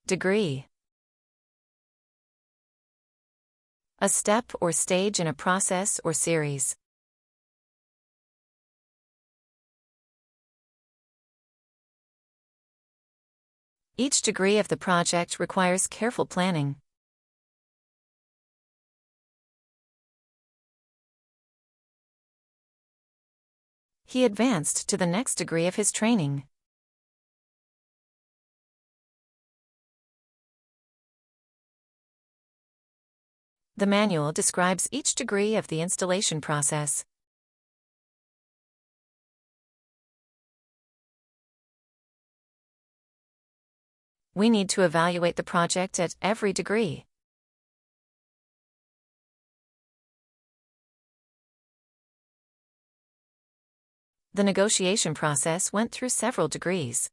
Degree. A step or stage in a process or series. Each degree of the project requires careful planning. He advanced to the next degree of his training. The manual describes each degree of the installation process. We need to evaluate the project at every degree. The negotiation process went through several degrees.